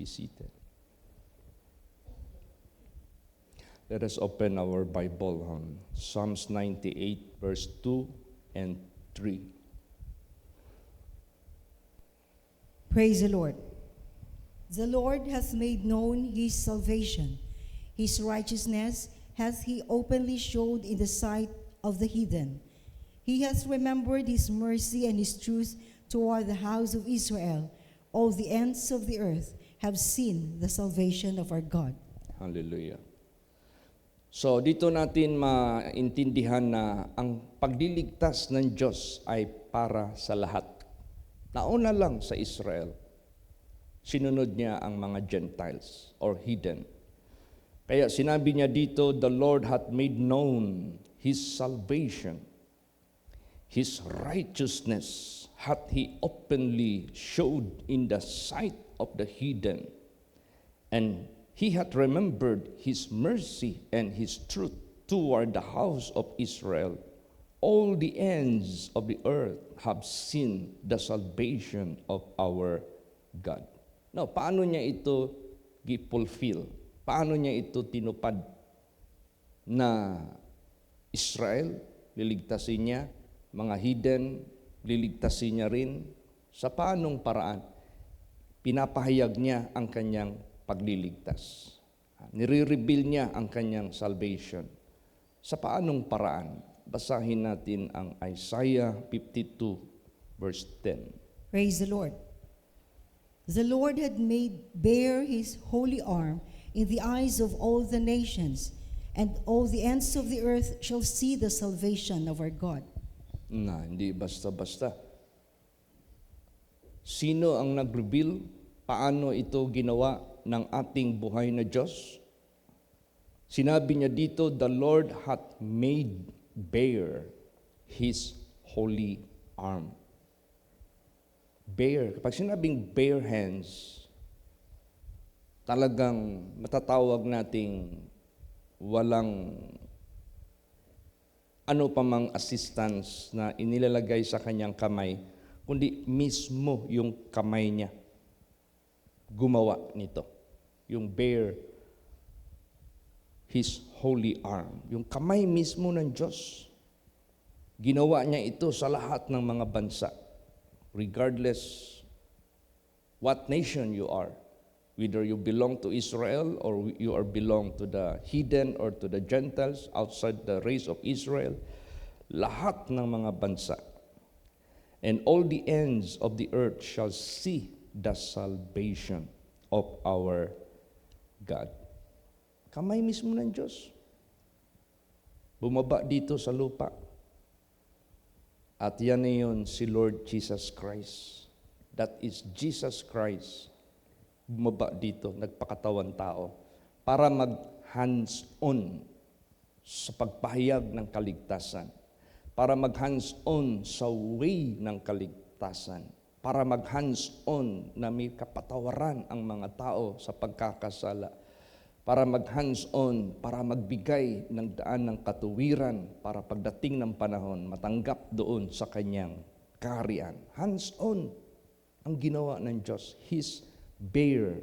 be seated. Let us open our Bible on Psalms 98, verse 2 and 3. Praise the Lord. The Lord hath made known his salvation. His righteousness hath he openly showed in the sight of the heathen. He hath remembered his mercy and his truth toward the house of Israel. All the ends of the earth have seen the salvation of our God. Hallelujah. So dito natin maintindihan na ang pagliligtas ng Diyos ay para sa lahat. Nauna lang sa Israel. Sinunod niya ang mga Gentiles or heathen. Kaya sinabi niya dito, the Lord hath made known his salvation. His righteousness hath he openly showed in the sight of the heathen. And he hath remembered his mercy and his truth toward the house of Israel. All the ends of the earth have seen the salvation of our God. Now, paano niya ito gi-fulfill? Paano niya ito tinupad na Israel, liligtasin niya, mga heathen, liligtasin niya rin? Sa paanong paraan? Pinapahayag niya ang kanyang pagliligtas. Nire-reveal niya ang kanyang salvation. Sa paanong paraan? Basahin natin ang Isaiah 52, verse 10. Praise the Lord. The Lord had made bare his holy arm in the eyes of all the nations, and all the ends of the earth shall see the salvation of our God. Hindi basta-basta. Sino ang nag-reveal? Paano ito ginawa ng ating buhay na Diyos? Sinabi niya dito, the Lord hath made bare his holy arm. Bare. Kapag sinabing bare hands, talagang matatawag nating walang ano pa mang assistance na inilalagay sa kanyang kamay, kundi mismo yung kamay niya gumawa nito. Yung bare his holy arm. Yung kamay mismo ng Diyos. Ginawa niya ito sa lahat ng mga bansa. Regardless what nation you are. Whether you belong to Israel or you are belong to the heathen or to the Gentiles outside the race of Israel. Lahat ng mga bansa. And all the ends of the earth shall see the salvation of our God. Kamay mismo ng Diyos. Bumaba dito sa lupa. At yan na yun si Lord Jesus Christ. That is Jesus Christ. Bumaba dito, nagpakatawan tao. Para mag-hands-on sa pagpahayag ng kaligtasan. Para mag-hands-on sa way ng kaligtasan. Para mag-hands-on na may kapatawaran ang mga tao sa pagkakasala. Para mag-hands-on, para magbigay ng daan ng katuwiran, para pagdating ng panahon, matanggap doon sa kanyang kaharian. Hands-on ang ginawa ng Diyos. His bare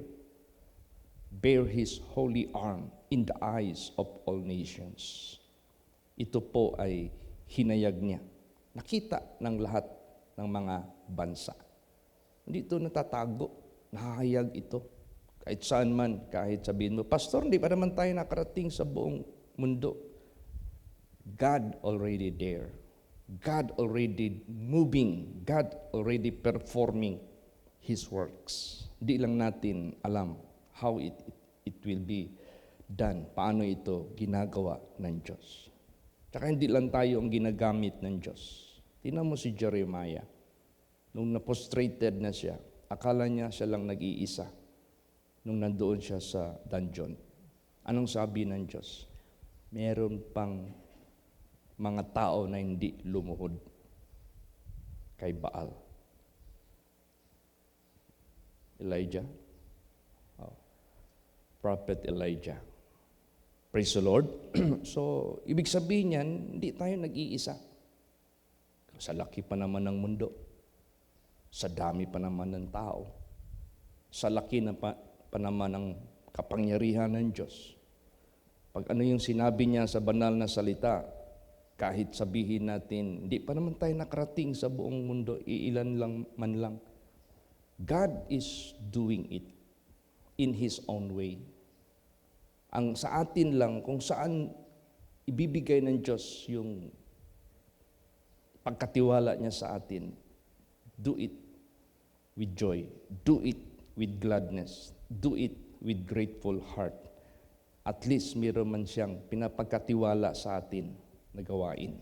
his holy arm in the eyes of all nations. Ito po ay hinayag niya. Nakita ng lahat ng mga bansa. Hindi ito natatago. Nahahayag ito. Kahit saan man, kahit sabihin mo, Pastor, hindi pa naman tayo nakarating sa buong mundo. God already there. God already moving. God already performing His works. Hindi lang natin alam how it will be done. Paano ito ginagawa ng Diyos. Tsaka hindi lang tayo ang ginagamit ng Diyos. Tingnan mo si Jeremiah. Nung na-prostrated na siya, akala niya siya lang nag-iisa. Nung nandoon siya sa dungeon. Anong sabi ng Diyos? Meron pang mga tao na hindi lumuhod kay Baal. Elijah. Prophet Elijah. Praise the Lord. So, ibig sabihin yan, hindi tayo nag-iisa. Sa laki pa naman ng mundo. Sa dami pa naman ng tao. Sa laki pa naman ang kapangyarihan ng Diyos. Pag ano yung sinabi niya sa banal na salita, kahit sabihin natin, hindi pa naman tayo nakarating sa buong mundo, iilan lang man lang. God is doing it in His own way. Ang sa atin lang, kung saan ibibigay ng Diyos yung pagkatiwala niya sa atin, do it with joy. Do it with gladness. Do it with grateful heart. At least meron man siyang pinapagkatiwala sa atin na gawain.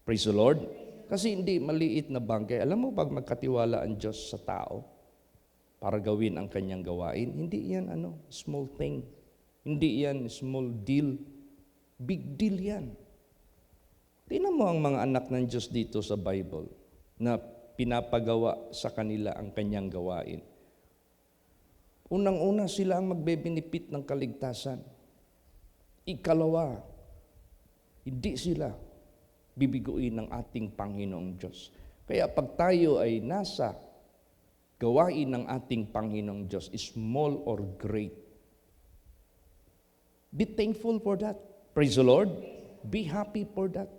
Praise the Lord. Kasi hindi maliit na bagay. Alam mo, pag magkatiwala ang Diyos sa tao para gawin ang kanyang gawain, hindi yan small thing. Hindi yan small deal. Big deal yan. Tingnan mo ang mga anak ng Diyos dito sa Bible na pinapagawa sa kanila ang kanyang gawain. Unang-una sila ang magbe-benefit ng kaligtasan. Ikalawa, hindi sila bibiguin ng ating Panginoong Diyos. Kaya pag tayo ay nasa gawain ng ating Panginoong Diyos, small or great, be thankful for that. Praise the Lord. Be happy for that.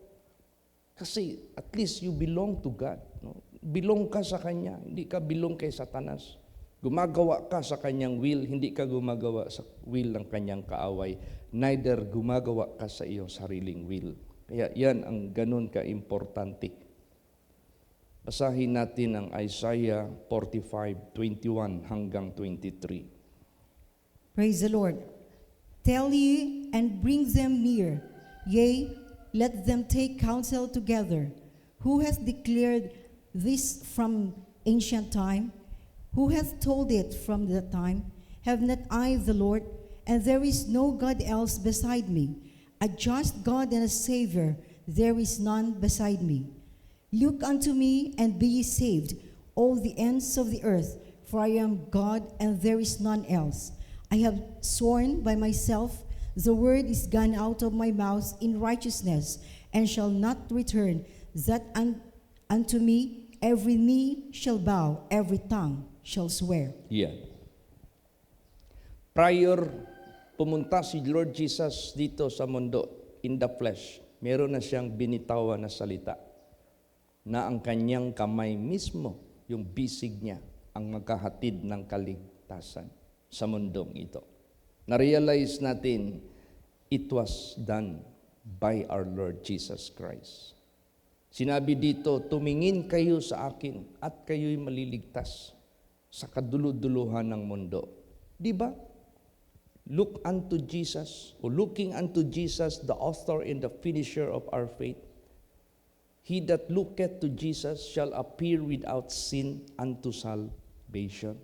Kasi at least you belong to God. No? Belong ka sa Kanya. Hindi ka belong kay Satanas. Gumagawa ka sa Kanyang will, hindi ka gumagawa sa will ng Kanyang kaaway. Neither gumagawa ka sa iyong sariling will. Kaya yan ang ganun ka-importante. Basahin natin ang Isaiah 45:21 hanggang 23. Praise the Lord. Tell ye and bring them near. Yea, let them take counsel together. Who has declared this from ancient time? Who hath told it from that time? Have not I the Lord? And there is no God else beside me. A just God and a Savior, there is none beside me. Look unto me and be ye saved, all the ends of the earth, for I am God and there is none else. I have sworn by myself, the word is gone out of my mouth in righteousness, and shall not return, that unto me every knee shall bow, every tongue shall swear. Yeah. Prior pumunta si Lord Jesus dito sa mundo in the flesh, meron na siyang binitawan na salita na ang kanyang kamay mismo, yung bisig niya, ang maghahatid ng kaligtasan sa mundong ito. Na-realize natin, it was done by our Lord Jesus Christ. Sinabi dito, tumingin kayo sa akin at kayo'y maliligtas sa kaduluduluhan ng mundo. Di ba? Look unto Jesus, or looking unto Jesus, the author and the finisher of our faith. He that looketh to Jesus shall appear without sin unto salvation.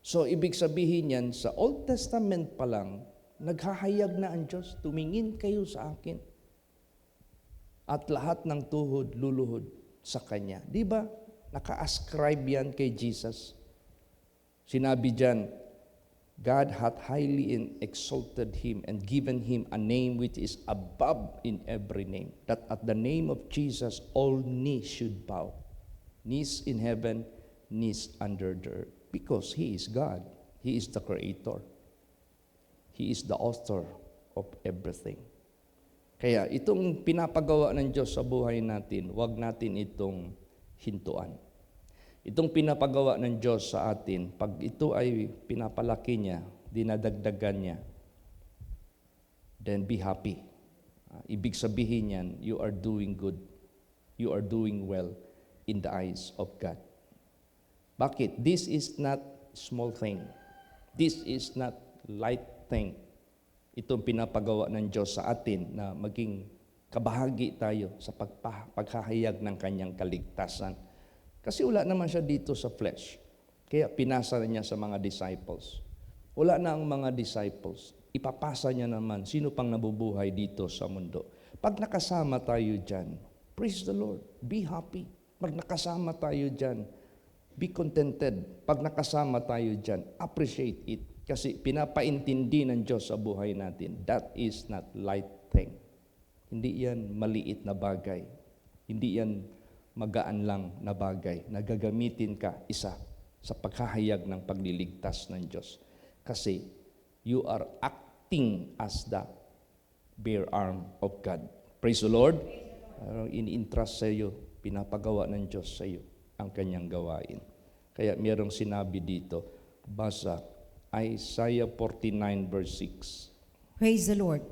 So, ibig sabihin yan, sa Old Testament pa lang, naghahayag na ang Diyos, tumingin kayo sa akin. At lahat ng tuhod, luluhod sa Kanya. Di ba? Naka-ascribe yan kay Jesus. Sinabi dyan, God hath highly exalted Him and given Him a name which is above in every name, that at the name of Jesus all knees should bow, knees in heaven, knees under the earth, because He is God. He is the Creator. He is the author of everything. Kaya itong pinapagawa ng Diyos sa buhay natin, wag natin itong hintuan. Itong pinapagawa ng Diyos sa atin, pag ito ay pinapalaki niya, dinadagdagan niya, then be happy. Ibig sabihin yan, you are doing good. You are doing well in the eyes of God. Bakit? This is not small thing. This is not light thing. Itong pinapagawa ng Diyos sa atin na maging kabahagi tayo sa paghahayag ng kanyang kaligtasan. Kasi wala naman siya dito sa flesh. Kaya pinasa niya sa mga disciples. Wala na ang mga disciples. Ipapasa niya naman sino pang nabubuhay dito sa mundo. Pag nakasama tayo dyan, praise the Lord. Be happy. Pag nakasama tayo dyan, be contented. Pag nakasama tayo dyan, appreciate it. Kasi pinapaintindi ng Diyos sa buhay natin. That is not light thing. Hindi yan maliit na bagay. Hindi yan magaan lang na bagay na gagamitin ka isa sa paghahayag ng pagliligtas ng Diyos. Kasi you are acting as the bare arm of God. Praise the Lord. Ini-entrust sa iyo, pinapagawa ng Diyos sa iyo ang kanyang gawain. Kaya mayroong sinabi dito, basa Isaiah 49 verse 6. Praise the Lord.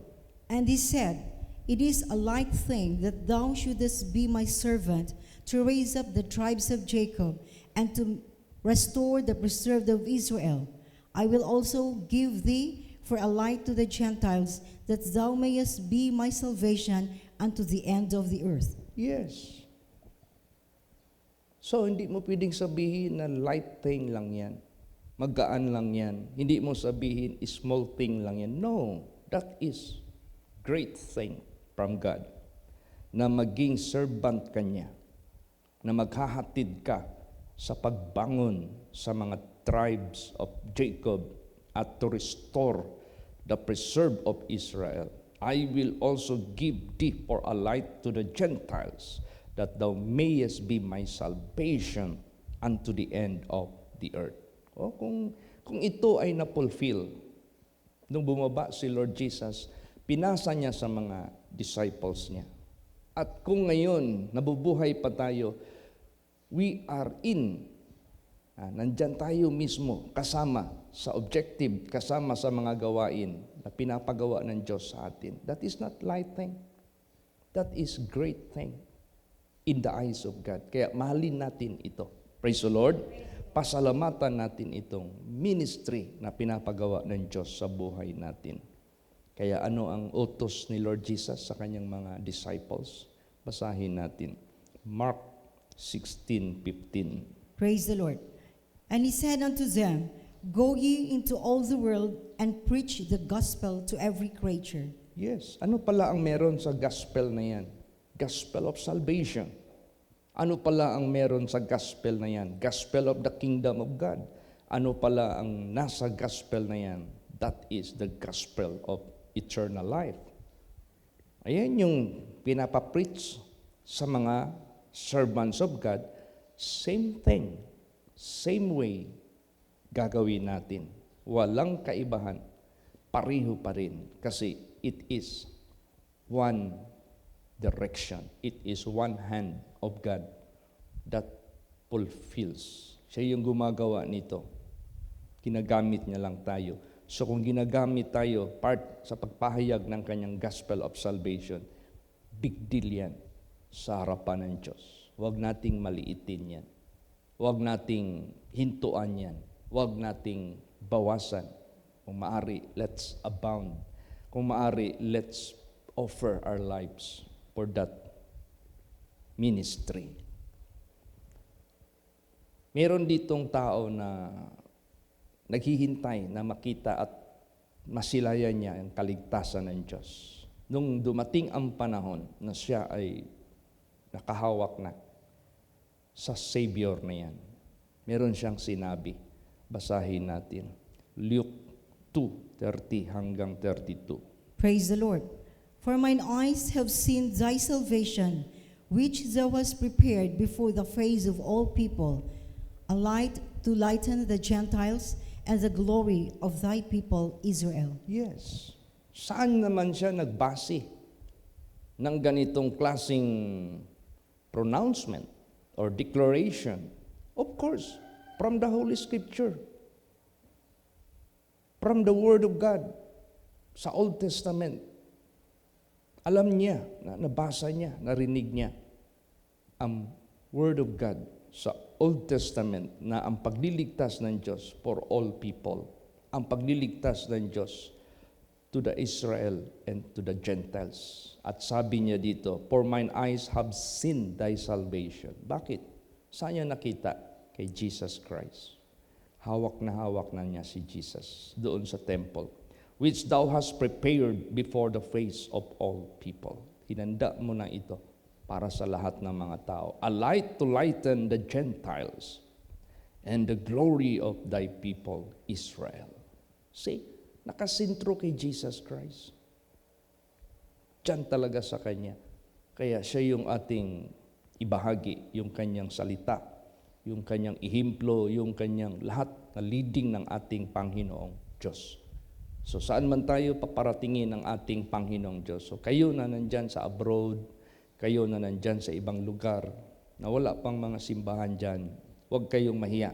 And he said, "It is a light thing that thou shouldest be my servant, to raise up the tribes of Jacob, and to restore the preserved of Israel. I will also give thee for a light to the Gentiles, that thou mayest be my salvation unto the end of the earth." Yes. So, hindi mo pwedeng sabihin na light thing lang yan. Magaan lang yan. Hindi mo sabihin small thing lang yan. No, that is great thing from God. Na maging servant ka niya. Na maghahatid ka sa pagbangon sa mga tribes of Jacob at to restore the preserve of Israel. I will also give thee for a light to the Gentiles, that thou mayest be my salvation unto the end of the earth. O kung ito ay na-fulfill, nung bumaba si Lord Jesus, pinasa niya sa mga disciples niya. At kung ngayon, nabubuhay pa tayo, we are nandyan tayo mismo, kasama sa objective, kasama sa mga gawain na pinapagawa ng Diyos sa atin. That is not light thing. That is great thing in the eyes of God. Kaya mahalin natin ito. Praise the Lord. Pasalamatan natin itong ministry na pinapagawa ng Diyos sa buhay natin. Kaya ano ang utos ni Lord Jesus sa kanyang mga disciples? Basahin natin. Mark 16:15. Praise the Lord. And he said unto them, "Go ye into all the world, and preach the gospel to every creature." Yes. Ano pala ang meron sa gospel na yan? Gospel of salvation. Ano pala ang meron sa gospel na yan? Gospel of the kingdom of God. Ano pala ang nasa gospel na yan? That is the gospel of eternal life. Ayan yung pinapapreach sa mga servants of God. Same thing, same way gagawin natin. Walang kaibahan. Pareho pa rin. Kasi it is one direction. It is one hand of God that fulfills. Siya yung gumagawa nito. Ginagamit niya lang tayo. So kung ginagamit tayo, part sa pagpahayag ng kanyang gospel of salvation, big deal yan sa harapan ng Diyos. Huwag nating maliitin yan. Huwag nating hintuan yan. Huwag nating bawasan. Kung maaari, let's abound. Kung maaari, let's offer our lives for that ministry. Meron ditong tao na naghihintay na makita at masilayan niya ang kaligtasan ng Diyos. Nung dumating ang panahon na siya ay nakahawak na sa Savior na yan, meron siyang sinabi. Basahin natin. Luke 2:30 hanggang 32. Praise the Lord. For mine eyes have seen thy salvation, which thou hast prepared before the face of all people, a light to lighten the Gentiles, and the glory of thy people Israel. Yes. Saan naman siya nagbase ng ganitong klaseng pronouncement or declaration? Of course, from the Holy Scripture. From the Word of God. Sa Old Testament. Alam niya, nabasa niya, narinig niya ang Word of God sa Old Testament na ang pagliligtas ng Diyos for all people, ang pagliligtas ng Diyos to the Israel and to the Gentiles. At sabi niya dito, for mine eyes have seen thy salvation. Bakit? Saan niya nakita? Kay Jesus Christ. Hawak na niya si Jesus doon sa temple, which thou hast prepared before the face of all people. Hinanda mo na ito para sa lahat ng mga tao. A light to lighten the Gentiles and the glory of thy people, Israel. See, nakasintro kay Jesus Christ. Diyan talaga sa Kanya. Kaya siya yung ating ibahagi, yung Kanyang salita, yung Kanyang ihimplo, yung Kanyang lahat na leading ng ating Panginoong Diyos. So saan man tayo paparatingin ang ating Panginoong Diyos. So kayo na nandyan sa abroad, kayo na nandyan sa ibang lugar, na wala pang mga simbahan dyan, huwag kayong mahiya.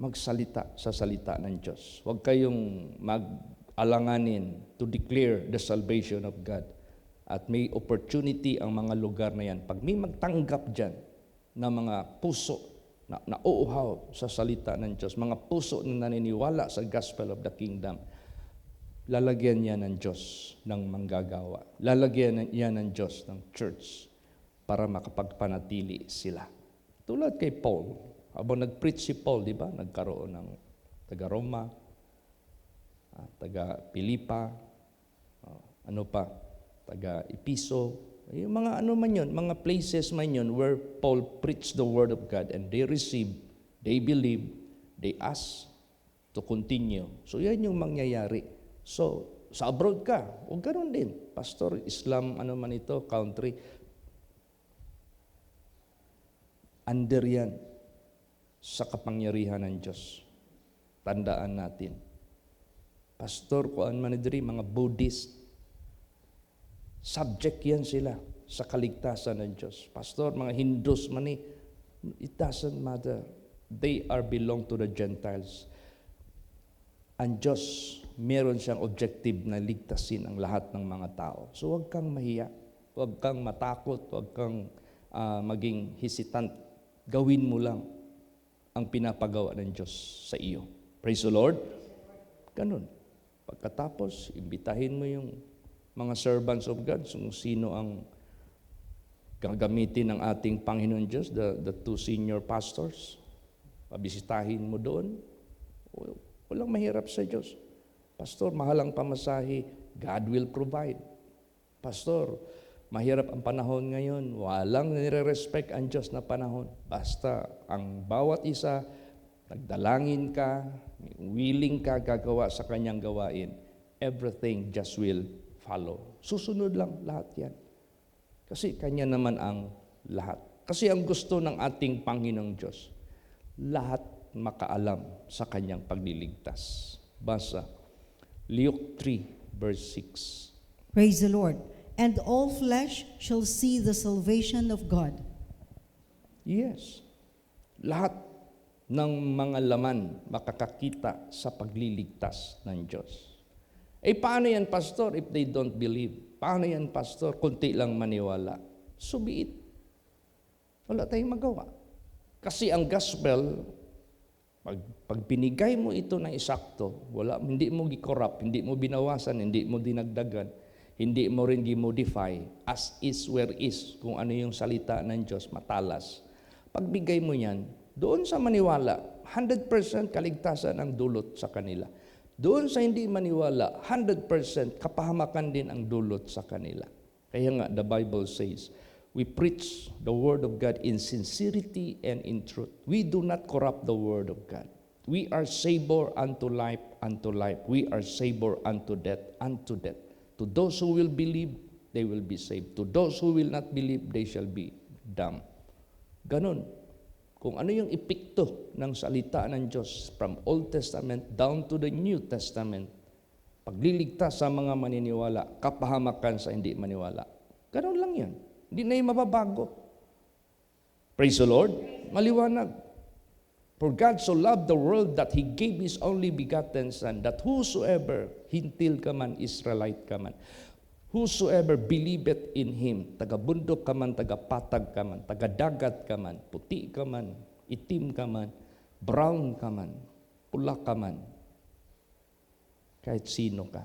Magsalita sa salita ng Diyos. Huwag kayong mag-alanganin to declare the salvation of God. At may opportunity ang mga lugar na yan. Pag may magtanggap dyan na mga puso na nauuhaw sa salita ng Diyos, mga puso na naniniwala sa gospel of the kingdom, lalagyan niya ng Diyos ng manggagawa. Lalagyan niya ng Diyos ng church para makapagpanatili sila. Tulad kay Paul. Habang nag-preach si Paul, di ba? Nagkaroon ng taga-Roma, taga-Pilipa, ano pa, taga-Episo, yung mga ano man yun, mga places man yun where Paul preached the word of God and they received, they believed, they asked to continue. So yan yung mangyayari. So, sa abroad ka, o ganoon din. Pastor, Islam, ano man ito, country, under yan sa kapangyarihan ng Diyos. Tandaan natin. Pastor, kuan man diri mga Buddhist, subject yan sila sa kaligtasan ng Diyos. Pastor, mga Hindus man it doesn't matter. They are belong to the Gentiles. Ang Diyos, meron siyang objective na ligtasin ang lahat ng mga tao. So huwag kang mahiya, huwag kang matakot, huwag kang maging hesitant. Gawin mo lang ang pinapagawa ng Diyos sa iyo. Praise the Lord. Ganun. Pagkatapos, imbitahin mo yung mga servants of God, sino ang gagamitin ng ating Panginoon Diyos, the two senior pastors. Pabisitahin mo doon. Walang mahirap sa Diyos. Pastor, mahal ang pamasahe, God will provide. Pastor, mahirap ang panahon ngayon, walang nire-respect ang Diyos na panahon. Basta ang bawat isa, nagdalangin ka, willing ka gagawa sa kanyang gawain, everything just will follow. Susunod lang lahat yan. Kasi kanya naman ang lahat. Kasi ang gusto ng ating Panginoong Diyos, lahat makaalam sa kanyang pagliligtas. Basa, Luke 3, verse 6. Praise the Lord. And all flesh shall see the salvation of God. Yes. Lahat ng mga laman makakakita sa pagliligtas ng Diyos. Paano yan, Pastor, if they don't believe? Paano yan, Pastor, kunti lang maniwala? So be it. Wala tayong magawa. Kasi ang gospel, pag binigay mo ito ng isakto, hindi mo gi-corrupt, hindi mo binawasan, hindi mo dinagdagan, hindi mo rin gi-modify, as is where is, kung ano yung salita ng Diyos, matalas. Pagbigay mo yan, doon sa maniwala, 100% kaligtasan ang dulot sa kanila. Doon sa hindi maniwala, 100% kapahamakan din ang dulot sa kanila. Kaya nga, the Bible says, we preach the Word of God in sincerity and in truth. We do not corrupt the Word of God. We are savor unto life, unto life. We are savor unto death, unto death. To those who will believe, they will be saved. To those who will not believe, they shall be damned. Ganon. Kung ano yung epekto ng salita ng Diyos from Old Testament down to the New Testament, pagliligtas sa mga maniniwala, kapahamakan sa hindi maniwala. Ganon lang yan. Hindi na yung mababago. Praise the Lord. Maliwanag. For God so loved the world that He gave His only begotten Son, that whosoever, hintil ka man, Israelite ka man, whosoever believeth in Him, taga-bundok ka man, taga-patag ka man, taga-dagat ka man, puti ka man, itim ka man, brown ka man, pula ka man, kahit sino ka,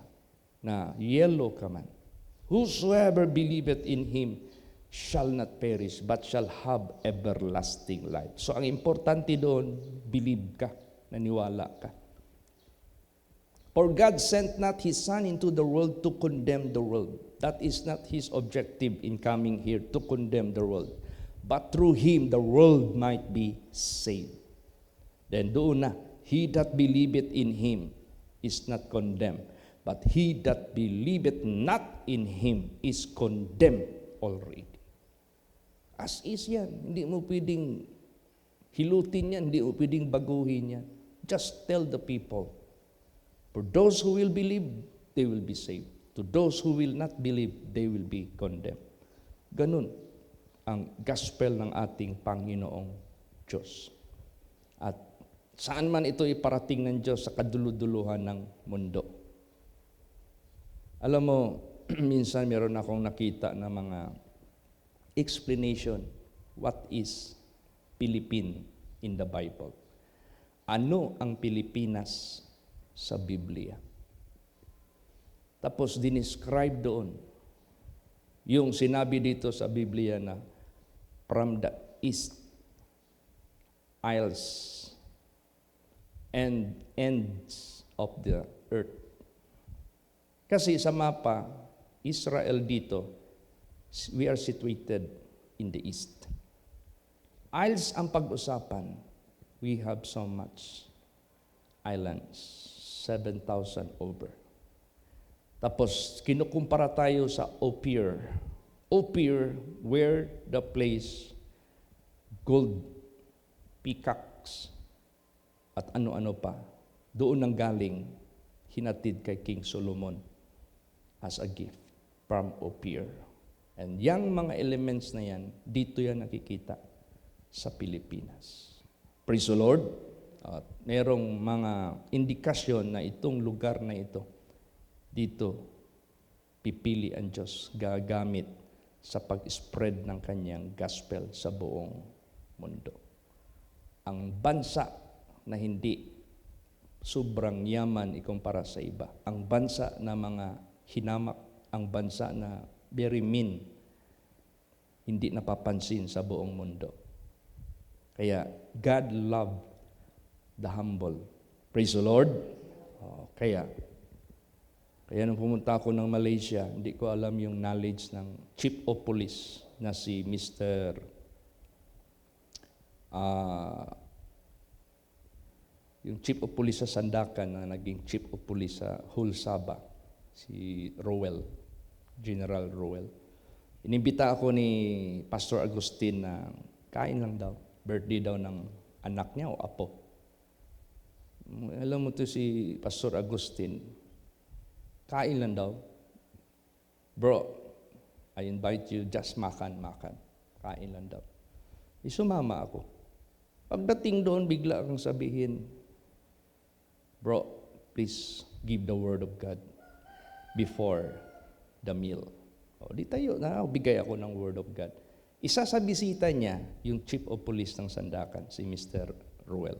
na yellow ka man, whosoever believeth in Him shall not perish, but shall have everlasting life. So ang importante doon, believe ka, naniwala ka. For God sent not His Son into the world to condemn the world. That is not His objective in coming here, to condemn the world. But through Him, the world might be saved. Then doon na, he that believeth in Him is not condemned. But he that believeth not in Him is condemned already. As is yan. Hindi mo pwedeng hilutin yan, hindi mo pwedeng baguhin yan. Just tell the people, For those who will believe, they will be saved. To those who will not believe, they will be condemned. Ganun ang gospel ng ating Panginoong Diyos. At saan man ito iparating ng Diyos sa kaduluduluhan ng mundo. Alam mo, minsan meron akong nakita na mga explanation, what is Philippine in the Bible? Ano ang Pilipinas sa Biblia? Tapos dinescribe doon yung sinabi dito sa Biblia na from the east isles and ends of the earth. Kasi sa mapa, Israel dito, we are situated in the east. Isles ang pag-usapan, we have so much islands, 7,000 over. Tapos, kinukumpara tayo sa Ophir. Ophir, where the place gold, peacocks, at ano-ano pa. Doon nang galing, hinatid kay King Solomon as a gift from Ophir. And yung mga elements na yan, dito yan nakikita sa Pilipinas. Praise the Lord. At merong mga indikasyon na itong lugar na ito, dito, pipili ang Diyos gagamit sa pag-spread ng kanyang gospel sa buong mundo. Ang bansa na hindi sobrang yaman ikumpara sa iba, ang bansa na mga hinamak, ang bansa na very mean, hindi napapansin sa buong mundo. Kaya, God love the humble. Praise the Lord. Kaya nung pumunta ako ng Malaysia, hindi ko alam yung knowledge ng Chief of Police na si Mr. Yung Chief of Police sa Sandakan na naging Chief of Police sa whole Sabah, si Rowell, General Rowell. Inimbita ako ni Pastor Agustin na kain lang daw, birthday daw ng anak niya o apo. Alam mo to si Pastor Agustin, kain lang daw. Bro, I invite you, just makan. Kain lang daw. Sumama ako. Pagdating doon, bigla akong sabihin, bro, please give the word of God before the meal. Di tayo, bigay ako ng word of God. Isa sa bisita niya, yung Chief of Police ng Sandakan, si Mr. Ruel.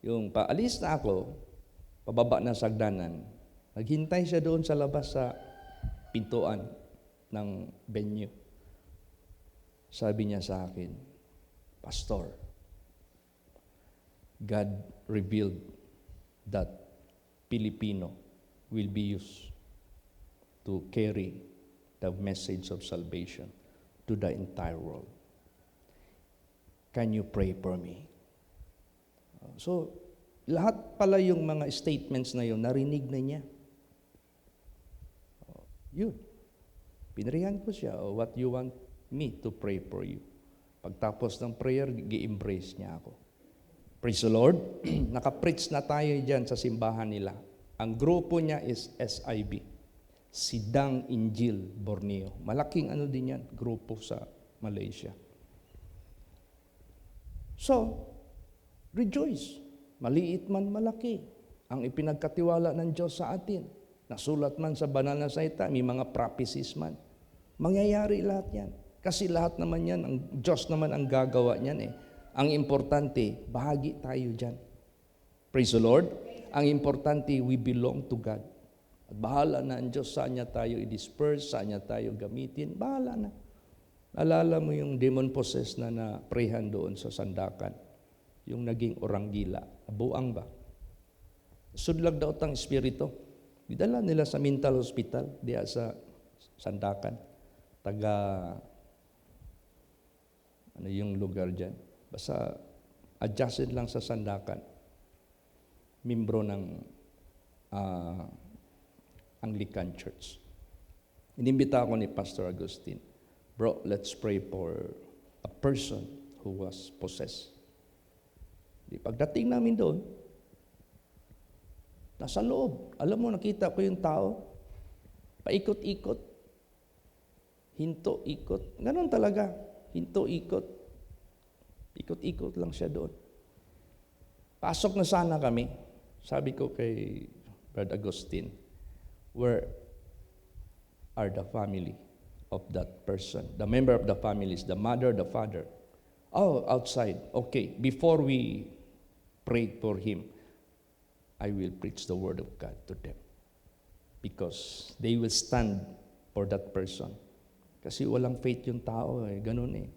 Yung paalis na ako, pababa na sa hagdanan, naghintay siya doon sa labas sa pintuan ng venue. Sabi niya sa akin, Pastor, God revealed that Filipino will be used to carry the message of salvation to the entire world. Can you pray for me? So, lahat pala yung mga statements na yun, narinig na niya. Yun. Pinarihan ko siya, what you want me to pray for you. Pagtapos ng prayer, gi-embrace niya ako. Praise the Lord. Naka-preach na tayo dyan sa simbahan nila. Ang grupo niya is SIB, Sidang Injil Borneo. Malaking ano din yan, grupo sa Malaysia. So, rejoice. Maliit man malaki ang ipinagkatiwala ng Diyos sa atin. Nasulat man sa banal na salita, may mga prophecies man. Mangyayari lahat yan. Kasi lahat naman yan, ang Diyos naman ang gagawa niyan eh. Ang importante, bahagi tayo dyan. Praise the Lord. Ang importante, we belong to God. At bahala na ang Diyos, saan niya tayo i-disperse, saan niya tayo gamitin, bahala na. Alala mo yung demon-possessed na na-prehan doon sa Sandakan. Yung naging oranggila. Buang ba? Sudlag daw tang espiritu. Idala nila sa mental hospital, diya sa Sandakan. Ano yung lugar dyan? Basta adjusted lang sa Sandakan. Membro ng Anglican Church. Inimbita ako ni Pastor Agustin, bro, let's pray for a person who was possessed. Pagdating namin doon, Nasa loob. Alam mo, nakita ko yung tao. Paikot-ikot. Hinto, ikot. Ganon talaga. Hinto, ikot. Ikot-ikot lang siya doon. Pasok na sana kami. Sabi ko kay Brad Agustin, where are the family of that person? The member of the family is the mother, the father. Oh, outside. Okay, before we pray for him, I will preach the word of God to them. Because they will stand for that person. Kasi walang faith yung tao, ganun eh.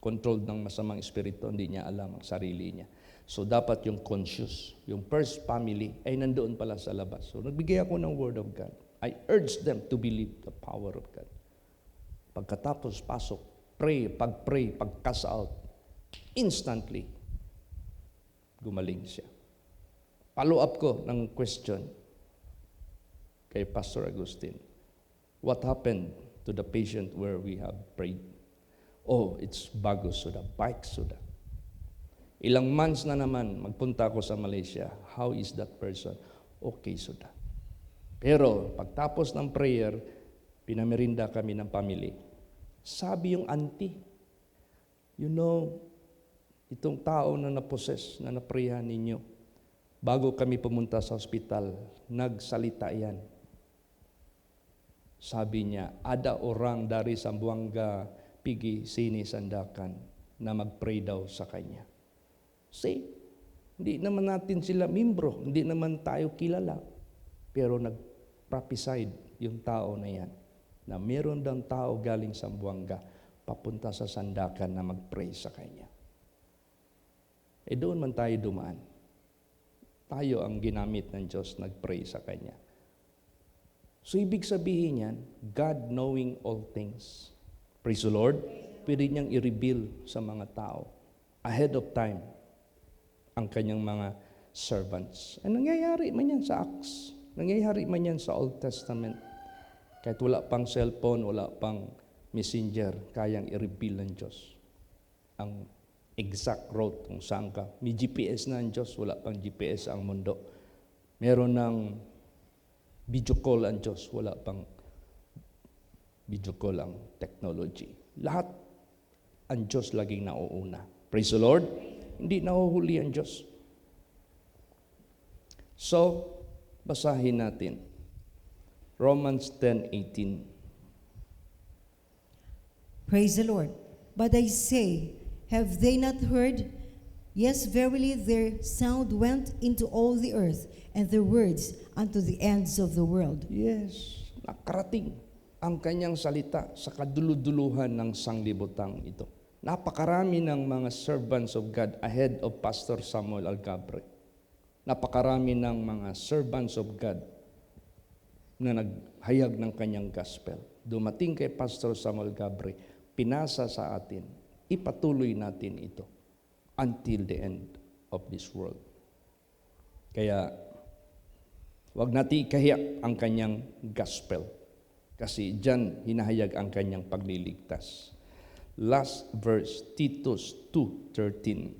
Controlled ng masamang espiritu, hindi niya alam ang sarili niya. So dapat yung conscious, yung first family ay nandoon pala sa labas. So nagbigay ako ng word of God. I urge them to believe the power of God. Pagkatapos pasok, pray, pag-cast out, instantly, gumaling siya. Follow up ko ng question kay Pastor Agustin. What happened to the patient where we have prayed? Oh, it's bago suda, bike suda. Ilang months na naman, magpunta ako sa Malaysia. How is that person? Okay suda. Pero pagtapos ng prayer, pinamerinda kami ng family. Sabi yung auntie, you know, itong tao na naposes, na naprayan ninyo, bago kami pumunta sa ospital, nagsalita yan. Sabi niya, ada orang dari Sambuanga pigi sini sandakan na mag-pray daw sa kanya. See, hindi naman natin sila membro, hindi naman tayo kilala. Pero nag-prophesied yung tao na yan, na meron daw tao galing Sambuanga papunta sa sandakan na mag-pray sa kanya. Doon man tayo dumaan. Tayo ang ginamit ng Diyos, nag-pray sa kanya. So, ibig sabihin yan, God knowing all things. Praise the Lord. Pwede niyang i-reveal sa mga tao ahead of time ang kanyang mga servants. Nangyayari man yan sa Acts. Nangyayari man yan sa Old Testament. Kahit wala pang cellphone, wala pang messenger, kayang i-reveal ng Diyos ang exact route kung saan ka. May GPS na ang Diyos, wala pang GPS ang mundo. Meron ng video call ang Diyos, wala pang video call ang technology. Lahat ang Diyos laging nauuna. Praise the Lord. Hindi nahuhuli ang Diyos. So, basahin natin. Romans 10:18. Praise the Lord. But I say, have they not heard? Yes, verily their sound went into all the earth, and their words unto the ends of the world. Yes, nakarating ang kanyang salita sa kaduluduluhan ng sanglibutang ito. Napakarami ng mga servants of God ahead of Pastor Samuel Algabre. Napakarami ng mga servants of God na naghayag ng kanyang gospel. Dumating kay Pastor Samuel Algabre, pinasa sa atin, ipatuloy natin ito until the end of this world. Kaya, wag natin ikahiya ang kanyang gospel. Kasi diyan hinahayag ang kanyang pagliligtas. Last verse, Titus 2:13.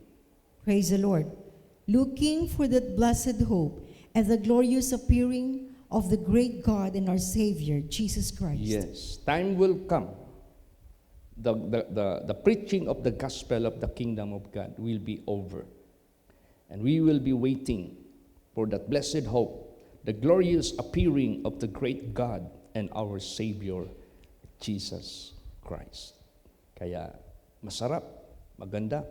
Praise the Lord. Looking for that blessed hope and the glorious appearing of the great God and our Savior, Jesus Christ. Yes, time will come. The preaching of the gospel of the kingdom of God will be over. And we will be waiting for that blessed hope, the glorious appearing of the great God and our Savior, Jesus Christ. Kaya masarap, maganda,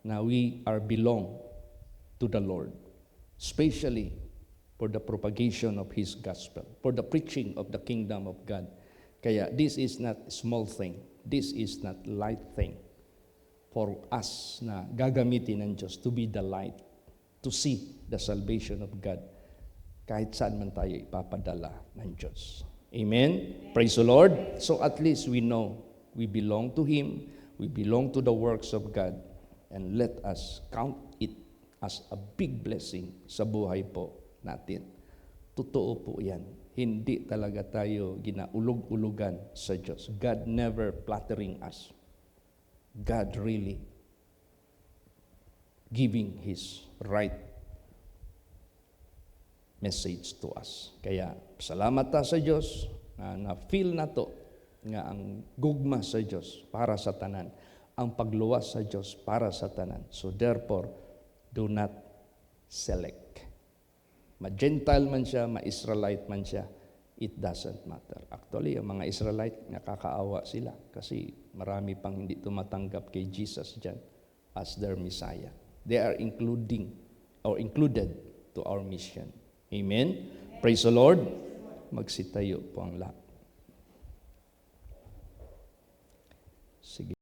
na we are belong to the Lord, especially for the propagation of His gospel, for the preaching of the kingdom of God. Kaya this is not a small thing. This is not light thing for us na gagamitin ng Diyos to be the light, to see the salvation of God kahit saan man tayo ipapadala ng Diyos. Amen? Praise the Lord. So at least we know we belong to Him, we belong to the works of God, and let us count it as a big blessing sa buhay po natin. Totoo po yan. Hindi talaga tayo ginaulog-ulugan sa Diyos. God never flattering us. God really giving His right message to us. Kaya salamat ta sa Dios na feel na to nga ang gugma sa Dios para sa tanan, ang pagluwas sa Dios para sa tanan. So therefore, do not select. Ma-Gentile man siya, ma-Israelite man siya, it doesn't matter. Actually, ang mga Israelite, nakakaawa sila kasi marami pang hindi tumatanggap kay Jesus dyan as their Messiah. They are included to our mission. Amen? Praise the Lord. Magsitayo po ang lahat. Sige.